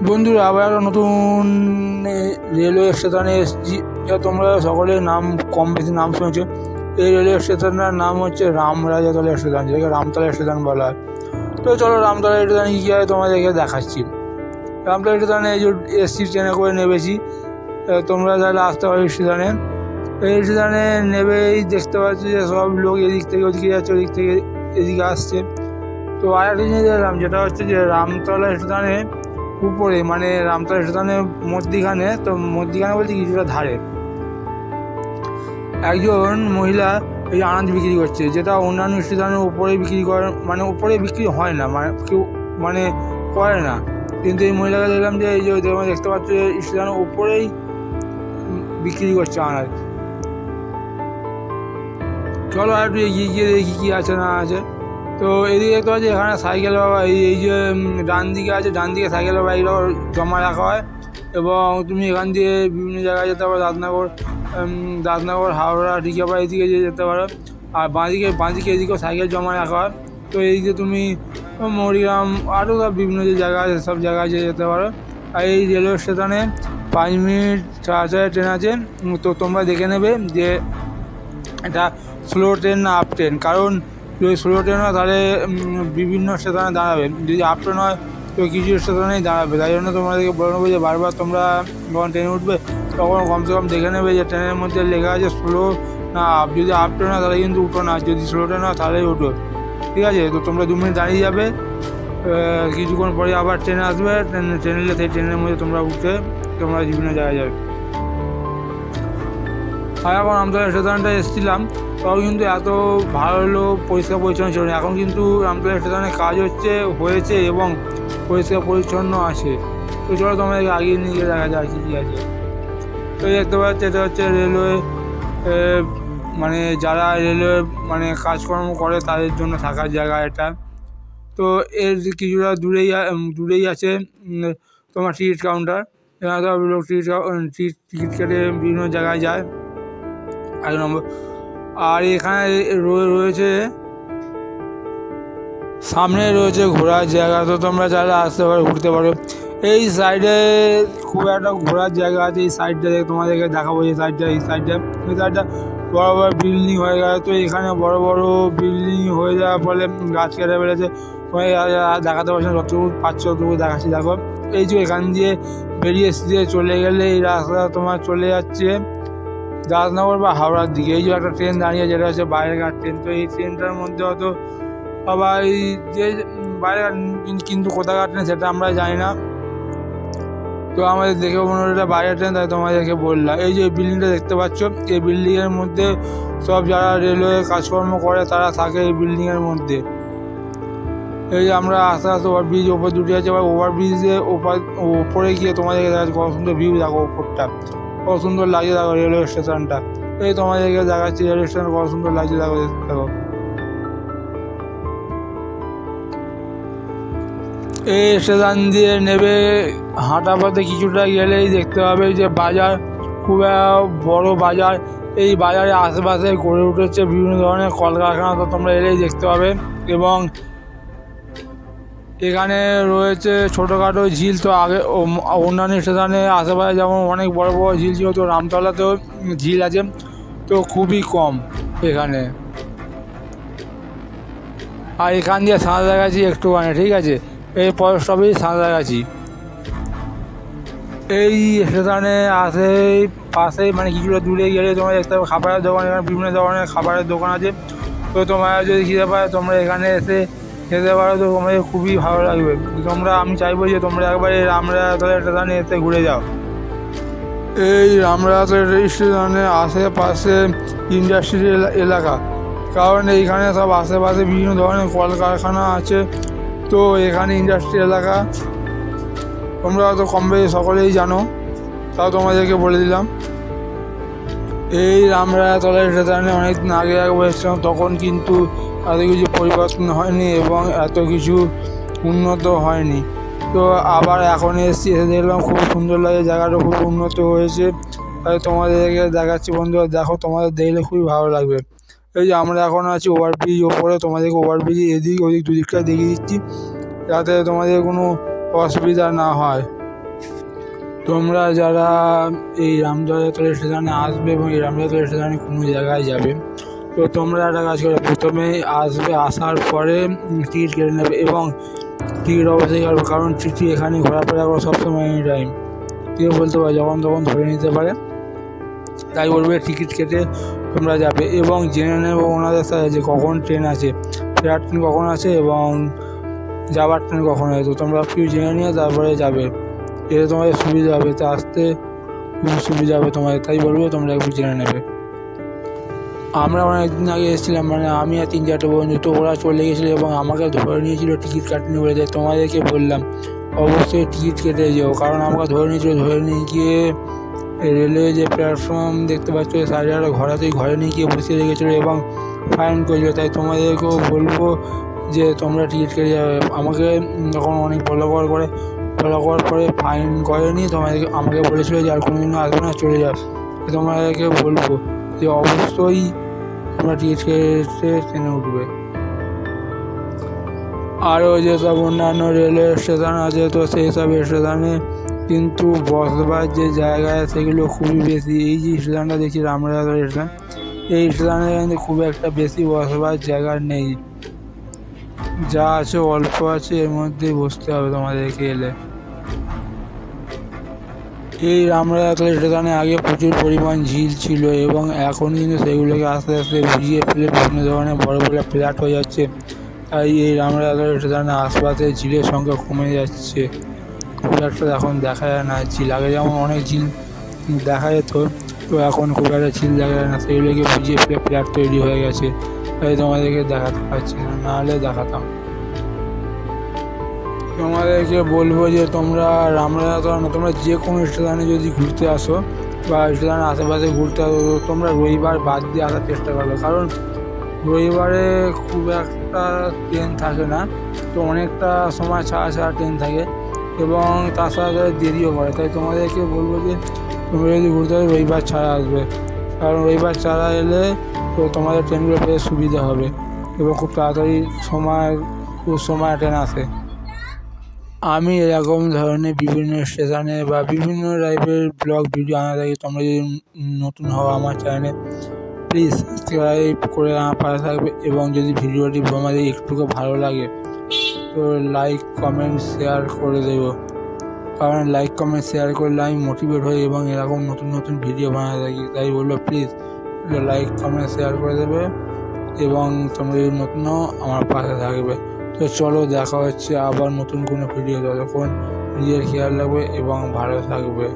বন্ধুরা, আবার একটা নতুন রেলওয়ে স্টেশনে এসেছি। তোমরা সকলের নাম কম বেশি নাম শুনেছো। এই রেলওয়ে স্টেশনটার নাম হচ্ছে রামরাজাতলা স্টেশন, যেটাকে রামতলা স্টেশন বলা হয়। তো চলো রামতলা স্টেশনে কী হয় তোমাদেরকে দেখাচ্ছি। রামতলা স্টেশনে এই যে এসছি, ট্রেনে করে নেমেছি। তোমরা তাহলে আসতে পারো স্টেশনে। এই স্টেশনে নেবেই দেখতে পাচ্ছি যে সব লোক এদিক থেকে ওদিকে যাচ্ছে, ওদিক থেকে এদিকে আসছে। তো আর একটা জিনিস দেখলাম, যেটা হচ্ছে যে রামতলা স্টেশনে উপরে, মানে রামতলা স্টেশনের মধ্যিখানে, তো মধ্যিখানে বলতে কিছুটা ধারে একজন মহিলা এই আনাজ বিক্রি করছে, যেটা অন্যান্য স্টেশনের উপরে বিক্রি করে, মানে উপরে বিক্রি হয় না, মানে কেউ মানে করে না। কিন্তু এই মহিলাকে দেখলাম যে এই যে তোমরা দেখতে পাচ্ছ স্টেশনের উপরেই বিক্রি করছে আনাজ। চলো আর একটু এগিয়ে গিয়ে দেখি কী আছে না আছে। তো এদিকে দেখতে পাচ্ছি এখানে সাইকেল বা এই যে ডান দিকে আছে, ডান দিকে সাইকেল বা বাইকগুলো জমা রাখা হয়, এবং তুমি এখান দিয়ে বিভিন্ন জায়গায় যেতে পারো। দাঁতনগর, হাওড়া, টিকাপাড়া এদিকে যেতে পারো। আর বাঁদিকে এদিকেও সাইকেল জমা রাখা হয়। তো এইদিকে তুমি মরিগ্রাম আরও সব বিভিন্ন যে জায়গা আছে সব জায়গায় যেতে পারো। আর এই রেলওয়ে স্টেশনে 5 মিনিট ছাড়া ট্রেন আছে। তো তোমরা দেখে নেবে যে এটা স্লো ট্রেন না আপ ট্রেন। কারণ যদি স্লো ট্রেন হয় তাহলে বিভিন্ন স্টেশনে দাঁড়াবে, যদি আপ ট্রেন হয় তো কিছু স্টেশনেই দাঁড়াবে। তাই জন্য তোমাদেরকে বলে নেবে যে বারবার তোমরা যখন ট্রেনে উঠবে তখন কমসে কম দেখে নেবে যে ট্রেনের মধ্যে লেখা আছে স্লো না আপ। যদি আপ ট্রেন হয় তাহলে কিন্তু উঠো না, যদি স্লো ট্রেন হয় তাহলেই উঠো, ঠিক আছে? তো তোমরা 2 মিনিট দাঁড়িয়ে যাবে, কিছুক্ষণ পরে আবার ট্রেন আসবে। ট্রেন এলে সেই ট্রেনের মধ্যে তোমরা উঠে তোমরা বিভিন্ন জায়গায় যাবে। আর এখন রামতলা স্টেশনটা এসেছিলাম, তখন কিন্তু এত ভালো পরিষ্কার পরিচ্ছন্ন ছিল না। এখন কিন্তু রামতলা স্টেশনে কাজ হয়েছে এবং পরিষ্কার পরিচ্ছন্ন আছে। তো চলো তোমাদেরকে আগিয়ে নিয়ে গিয়ে দেখা যায় কী আছে। তো দেখতে পাচ্ছি এটা হচ্ছে রেলওয়ে, মানে যারা রেলওয়ে মানে কাজকর্ম করে তাদের জন্য থাকার জায়গা এটা। তো এর কিছুটা দূরেই আছে তোমার টিকিট কাউন্টার। এখানে সব লোক টিকিট কেটে বিভিন্ন জায়গায় যায়, 1 নম্বর। আর এখানে রয়েছে সামনে রয়েছে ঘোরার জায়গা। তো তোমরা চাইলে আসতে পারো, ঘুরতে পারো। এই সাইডে খুব একটা ঘোরার জায়গা আছে। এই সাইডটা তোমাদেরকে দেখাবো। এই সাইডটা বড় বড় বিল্ডিং হয়ে গেছে। তো এখানে বড় বড় বিল্ডিং হয়ে যাওয়ার ফলে গাছ কেটে ফেলেছে। তোমাকে দেখাতে পারছি না, যতটুকু পাচ্ছ ততটুকু দেখাচ্ছি। দেখো এই যে এখান দিয়ে বেরিয়ে চলে গেলে এই রাস্তা তোমার চলে যাচ্ছে দাঁতনগর বা হাওড়ার দিকে। এই যে একটা ট্রেন দাঁড়িয়ে, যেটা হচ্ছে বাইরেকার ট্রেন। তো এই ট্রেনটার মধ্যে হয়তো সবাই যে বাইরেকার, কিন্তু কোথাকার ট্রেন সেটা আমরা জানি না। তো আমাদের দেখে মনে হলো এটা বাইরের ট্রেন, তাই তোমাদেরকে বললাম। এই যে বিল্ডিংটা দেখতে পাচ্ছ, এই বিল্ডিংয়ের মধ্যে সব যারা রেলওয়ে কাজকর্ম করে তারা থাকে এই বিল্ডিংয়ের মধ্যে। এই যে আমরা আস্তে আস্তে ওভারব্রিজ ওপর দুটি আছে, এবার ওভারব্রিজে ওপরে গিয়ে তোমাদেরকে দেখাচ্ছি কত সুন্দর ভিউ। দেখো ওপরটা কত সুন্দর লাগছে, দেখো রেলওয়ে স্টেশনটা। এই তোমাদেরকে দেখাচ্ছি রেলওয়ে স্টেশন কত সুন্দর লাগছে, দেখো দেখো। এই স্টেশন দিয়ে নেবে হাঁটা পথে কিছুটা গেলেই দেখতে পাবে যে বাজার, খুব বড় বাজার। এই বাজারের আশেপাশে গড়ে উঠেছে বিভিন্ন ধরনের কলকারখানা। তো তোমরা এলেই দেখতে পাবে। এবং এখানে রয়েছে ছোটোখাটো ঝিল। তো আগে অন্যান্য স্টেশনে আশেপাশে যেমন অনেক বড় বড় ঝিল ছিল, তো রামতলাতেও ঝিল আছে, তো খুবই কম এখানে। আর এখান দিয়ে সাঁতরাগাছি একটুখানি, ঠিক আছে? এই সবই সাঁতরাগাছি। এই স্টেশনে পাশেই মানে কিছুটা দূরে গেলে তোমরা দেখতে পাবে খাবারের দোকান। এখানে বিভিন্ন ধরনের খাবারের দোকান আছে। তো তোমরা যদি খেতে পারো তোমরা এখানে এসে খেতে পারো, তো তোমাদের খুবই ভালো লাগবে। আমি চাইবো যে তোমরা একবার এই রামরাজাতলা স্টেশনে এসে ঘুরে যাও। এই রামরাজাতলা স্টেশনের আশেপাশে ইন্ডাস্ট্রিয়াল এলাকা, কারণ এইখানে সব আশেপাশে বিভিন্ন ধরনের কলকারখানা আছে। তো এখানে ইন্ডাস্ট্রি এলাকা, তোমরা হয়তো কম বেশি সকলেই জানো, তাও তোমাদেরকে বলে দিলাম। এই রামরাজাতলা স্টেশনে অনেকদিন আগে একবার এসেছিলাম, তখন কিন্তু এত কিছু পরিবর্তন হয়নি এবং এত কিছু উন্নত হয়নি। তো আবার এখন এসে দেখলাম খুব সুন্দর লাগে, জায়গাটা খুব উন্নত হয়েছে। তাই তোমাদেরকে দেখাচ্ছি বন্ধুরা, দেখো তোমাদের দেখলে খুবই ভালো লাগবে। এই যে আমরা এখন আছি ওভারব্রিজ ওপরে, তোমাদেরকে ওভারব্রিজ এদিক ওদিক দুদিকটা দেখিয়ে দিচ্ছি যাতে তোমাদের কোনো অসুবিধা না হয়। তোমরা যারা এই রামজয়াতলা স্টেশনে আসবে এবং এই রামজয়াতলা স্টেশনে কোনো জায়গায় যাবে, তো তোমরা একটা কাজ করে প্রথমে আসবে, আসার পরে টিকিট কেটে নেবে এবং টিকিট অবশ্যই কাটবে, কারণ টিটি এখানে ঘোরাফেরা করে সবসময় এনি টাইম, কেউ বলতে পারে যখন তখন ধরে নিতে পারে, তাই বলবে টিকিট কেটে তোমরা যাবে এবং জেনে নেবে ওনাদের সাথে যে কখন ট্রেন আছে, ফেরার ট্রেন কখন আছে এবং যাওয়ার ট্রেন কখন আছে। তো তোমরা একটু জেনে নিয়ে তারপরে যাবে, এতে তোমাদের সুবিধা হবে, তো আসতে খুব সুবিধা হবে তোমাদের, তাই বলবো তোমরা একটু জেনে নেবে। আমরা অনেকদিন আগে এসেছিলাম, মানে আমি আর 3-4টে বন্ধু, তো ওরা চলে গেছিলো এবং আমাকে ধরে নিয়েছিল টিকিট কাটনি বলে। যায় তোমাদেরকে বললাম অবশ্যই টিকিট কেটে যাও, কারণ আমাকে ধরে নিয়েছিল, ধরে নিয়ে গিয়ে রেলওয়ে যে প্ল্যাটফর্ম দেখতে পাচ্ছ সাইডে একটা ঘর আছে, ঘরে নিয়ে গিয়ে বসিয়ে রেখেছিলো এবং ফাইন করেছিল। তাই তোমাদেরকেও বলবো যে তোমরা টিকিট কেটে যাবে। আমাকে যখন অনেক ফলো করার পরে ফাইন করেনি, আমাকে বলেছিল যে আর কোনোদিনও আসবে না, চলে যাও। তোমাদেরকে বলবো যে অবশ্যই তোমরা টিকিট কেটে ট্রেনে উঠবে। আরও যেসব অন্যান্য রেলওয়ে স্টেশন আছে, তো সেই সব স্টেশনে কিন্তু বসবার যে জায়গা সেগুলো খুবই বেশি। এই যে স্টেশনটা দেখছি রামজয়াতলা স্টেশন, এই স্টেশনে কিন্তু খুব একটা বেশি বসবার জায়গা নেই, যা আছে অল্প আছে, এর মধ্যেই বসতে হবে তোমাদেরকে এলে। এই রামজয়াতলা স্টেশনে আগে প্রচুর পরিমাণ ঝিল ছিল এবং এখন কিন্তু সেগুলোকে আস্তে আস্তে ভিজিয়ে ফেলে বিভিন্ন ধরনের বড় বড় ফ্ল্যাট হয়ে যাচ্ছে। তাই এই রামজয়াতলা স্টেশনের আশপাশে ঝিলের সংখ্যা কমে যাচ্ছে, খুব একটা এখন দেখা যায় না ঝিল। আগে যেমন অনেক ঝিল দেখা যেত, তো এখন খুব একটা ঝিল দেখা যায় না, সেগুলোকে ভিজিয়ে ফেলে ফ্ল্যাট তৈরি হয়ে গেছে। তাই তোমাদেরকে দেখাতে পারছি না, নাহলে দেখাতাম। তোমাদেরকে বলবো যে তোমরা রামজয়াতলা না, তোমরা যে কোনো স্টেশনে যদি ঘুরতে আসো বা স্টেশনের আশেপাশে ঘুরতে আসো, তোমরা রবিবার বাদ দিয়ে আসার চেষ্টা করবে, কারণ রবিবারে খুব একটা ট্রেন থাকে না, তো অনেকটা সময় ছাড়া ট্রেন থাকে এবং তার সাথে দেরিও করে। তাই তোমাদেরকে বলবো যে তোমরা যদি ঘুরতে আসো রবিবার ছাড়া আসবে, কারণ রবিবার ছাড়া এলে তো তোমাদের ট্রেনগুলো পেতে সুবিধা হবে এবং খুব তাড়াতাড়ি সময় ট্রেন আসে। আমি এরকম ধরনের বিভিন্ন স্টেশনে বা বিভিন্ন টাইপের ব্লগ ভিডিও আনা থাকি। তোমরা যদি নতুন হও আমার চ্যানেলে, প্লিজ সাবস্ক্রাইব করে আমার পাশে থাকবে এবং যদি ভিডিওটি তোমাদের একটুকু ভালো লাগে তো লাইক কমেন্ট শেয়ার করে দেবো, কারণ লাইক কমেন্ট শেয়ার করলে আমি মোটিভেট হই এবং এরকম নতুন নতুন ভিডিও বানাতে থাকি। তাই বললো প্লিজ লাইক কমেন্ট শেয়ার করে দেবে এবং তোমরা যদি নতুন হও আমার পাশে থাকবে। তো চলো দেখা হচ্ছে আবার নতুন কোনো ভিডিও, ততক্ষণ নিজের খেয়াল রাখবে এবং ভালো থাকবে।